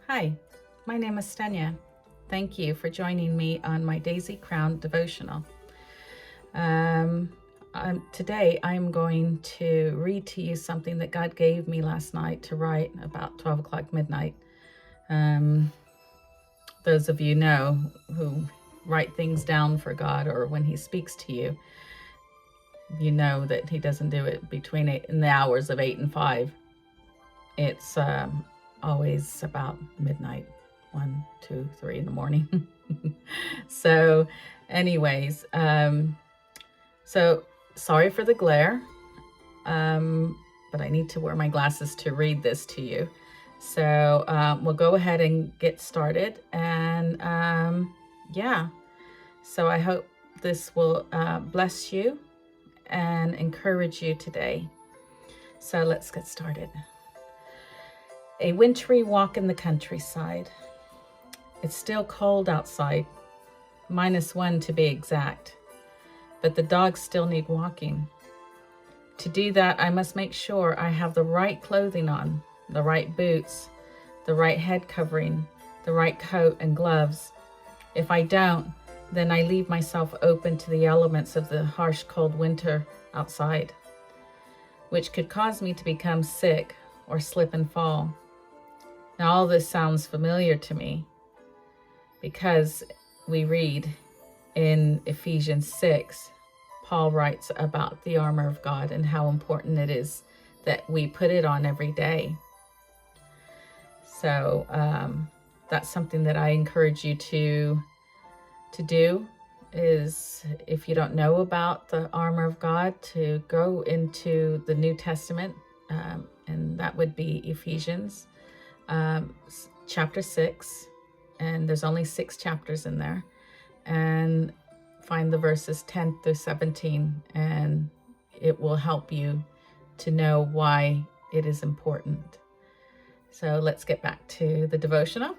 Hi, my name is Stenya. Thank you for joining me on my Daisy Crown devotional. Um, Today I'm going to read to you something that God gave me last night to write about 12 o'clock midnight. Those of you know who write things down for God, or when He speaks to you, you know that He doesn't do it between in the hours of 8 and 5. It's always about midnight, 1, 2, 3 in the morning. So anyways, so sorry for the glare, but I need to wear my glasses to read this to you. So we'll go ahead and get started. And yeah, so I hope this will bless you and encourage you today. So let's get started. A wintry walk in the countryside. It's still cold outside, -1 to be exact, but the dogs still need walking. To do that, I must make sure I have the right clothing on, the right boots, the right head covering, the right coat and gloves. If I don't, then I leave myself open to the elements of the harsh cold winter outside, which could cause me to become sick or slip and fall. Now, all this sounds familiar to me because we read in Ephesians 6, Paul writes about the armor of God and how important it is that we put it on every day. So that's something that I encourage you to do, is if you don't know about the armor of God, to go into the New Testament, and that would be Ephesians chapter 6, and there's only 6 chapters in there, and find the verses 10 through 17, and it will help you to know why it is important. So let's get back to the devotional.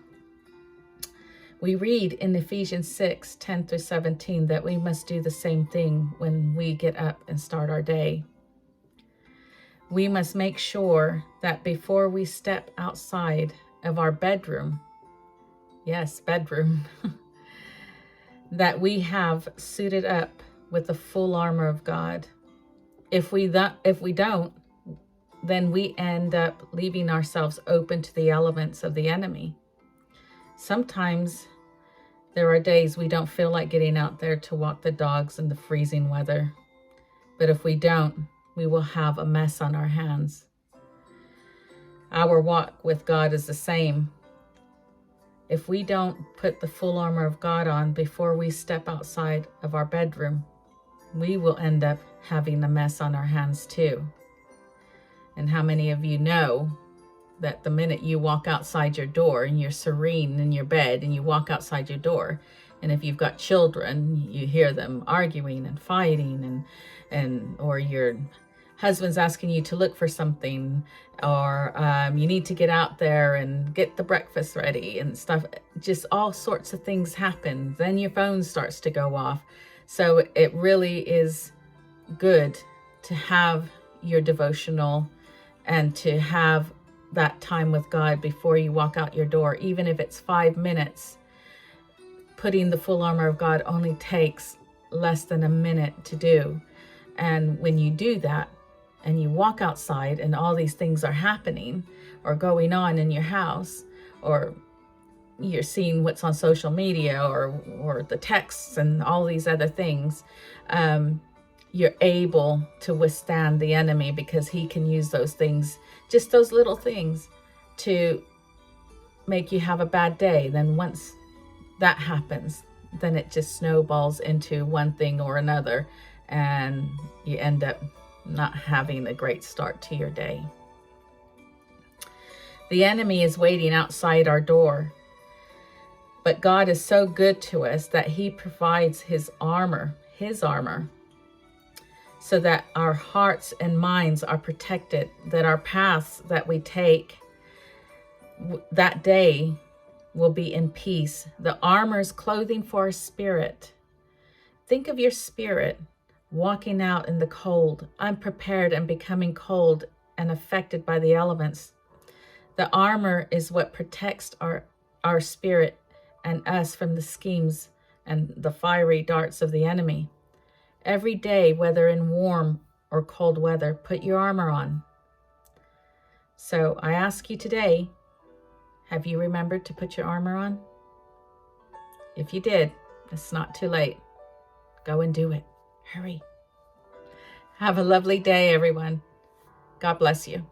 We read in Ephesians 6, 10 through 17 that we must do the same thing when we get up and start our day. We must make sure that before we step outside of our bedroom, yes, bedroom, that we have suited up with the full armor of God. If we don't, then we end up leaving ourselves open to the elements of the enemy. Sometimes there are days we don't feel like getting out there to walk the dogs in the freezing weather. But if we don't, we will have a mess on our hands. Our walk with God is the same. If we don't put the full armor of God on before we step outside of our bedroom, we will end up having a mess on our hands too. And how many of you know that the minute you walk outside your door and you're serene in your bed and you walk outside your door, and if you've got children, you hear them arguing and fighting, and or your husband's asking you to look for something, or you need to get out there and get the breakfast ready and stuff. Just all sorts of things happen. Then your phone starts to go off. So it really is good to have your devotional and to have that time with God before you walk out your door. Even if it's 5 minutes, putting the full armor of God only takes less than a minute to do. And when you do that and you walk outside and all these things are happening or going on in your house, or you're seeing what's on social media, or the texts and all these other things, you're able to withstand the enemy, because he can use those things, just those little things, to make you have a bad day. Then once that happens, then it just snowballs into one thing or another, and you end up not having a great start to your day. The enemy is waiting outside our door, but God is so good to us that he provides his armor, so that our hearts and minds are protected, that our paths that we take that day will be in peace. The armor is clothing for our spirit. Think of your spirit walking out in the cold, unprepared and becoming cold and affected by the elements. The armor is what protects our spirit and us from the schemes and the fiery darts of the enemy. Every day, whether in warm or cold weather, put your armor on. So I ask you today, have you remembered to put your armor on? If you did, it's not too late. Go and do it. Hurry. Have a lovely day, everyone. God bless you.